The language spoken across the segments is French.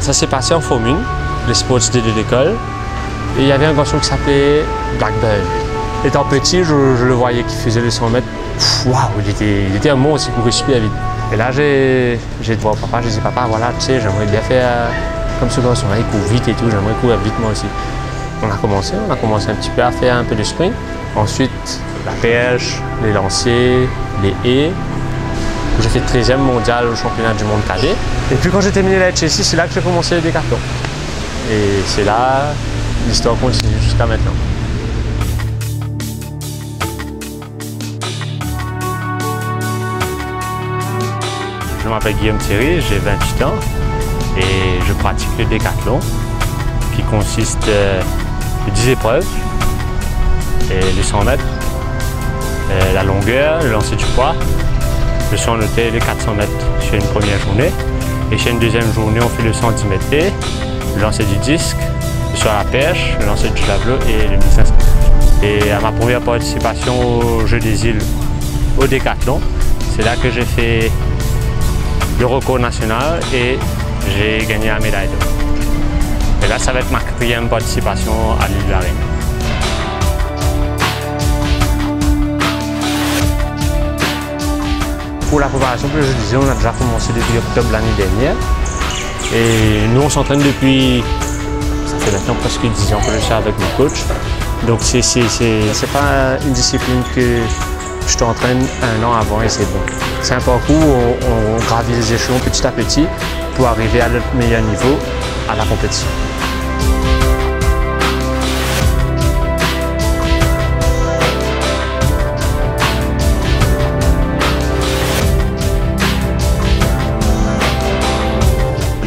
Ça s'est passé en Forme 1, les sports day de l'école. Et il y avait un garçon qui s'appelait Blackburn. Étant petit, je le voyais qui faisait les 100 mètres. Waouh, il était un monstre, il courait super vite. Et là, j'ai dit voir papa, je dis papa, voilà, tu sais, j'aimerais bien faire comme ce garçon-là, il court vite et tout, j'aimerais courir vite moi aussi. On a commencé un petit peu à faire un peu de sprint. Ensuite, la perche, les lancers, les haies. J'ai fait 13e mondial au championnat du monde cadet. Et puis quand j'ai terminé la HSI, c'est là que j'ai commencé le décathlon. Et c'est là, l'histoire continue jusqu'à maintenant. Je m'appelle Guillaume Thierry, j'ai 28 ans et je pratique le décathlon qui consiste de 10 épreuves, et les 100 mètres, la longueur, le lancer du poids. Je suis en noté les 400 mètres sur une première journée et sur une deuxième journée on fait le 110 mètres et le lancer du disque, sur la perche, le lancer du javelot et le 1500 mètres. Et à ma première participation au Jeux des îles au décathlon, c'est là que j'ai fait le record national et j'ai gagné la médaille d'or. Et là, ça va être ma 4e participation à l'île de la Réunion. Pour la préparation pour le Jeux des îles, on a déjà commencé depuis octobre l'année dernière. Et nous, on s'entraîne depuis, ça fait maintenant presque 10 ans que je suis avec mon coach. Donc, c'est pas une discipline que je t'entraîne un an avant et c'est bon. C'est un parcours où on gravit les échelons petit à petit pour arriver à notre meilleur niveau à la compétition.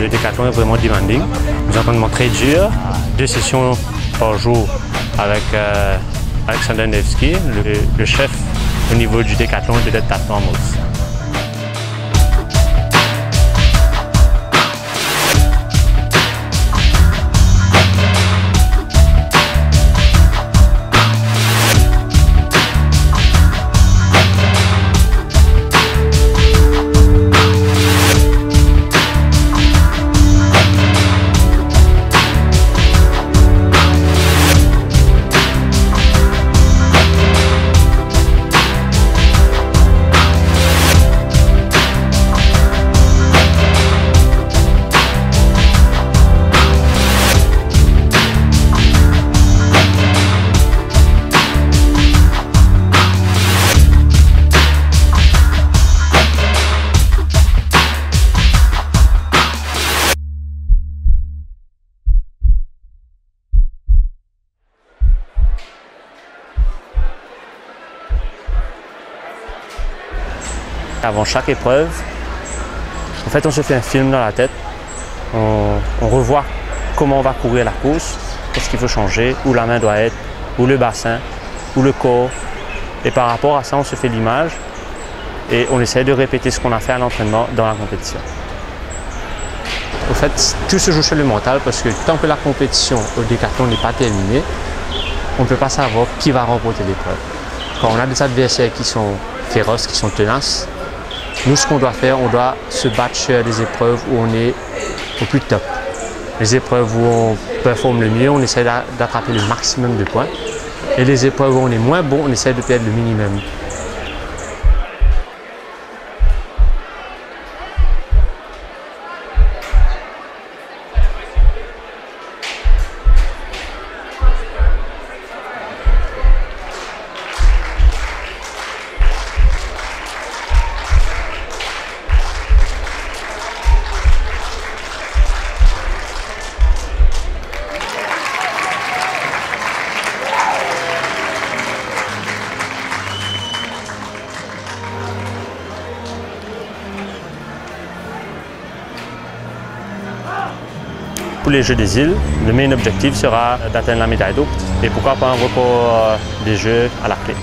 Le décathlon est vraiment demanding. Des entraînements très durs, 2 sessions par jour avec Alexander Nevsky, le chef au niveau du décathlon de décathlon Maurice. Avant chaque épreuve, en fait, on se fait un film dans la tête. On revoit comment on va courir la course, qu'est-ce qu'il faut changer, où la main doit être, où le bassin, où le corps. Et par rapport à ça, on se fait l'image et on essaie de répéter ce qu'on a fait à l'entraînement dans la compétition. En fait, tout se joue sur le mental parce que tant que la compétition au décathlon n'est pas terminée, on ne peut pas savoir qui va remporter l'épreuve. Quand on a des adversaires qui sont féroces, qui sont tenaces, nous, ce qu'on doit faire, on doit se battre sur des épreuves où on est au plus top. Les épreuves où on performe le mieux, on essaie d'attraper le maximum de points. Et les épreuves où on est moins bon, on essaie de perdre le minimum. Pour les Jeux des îles, le main objectif sera d'atteindre la médaille d'or et pourquoi pas un record des Jeux à la clé.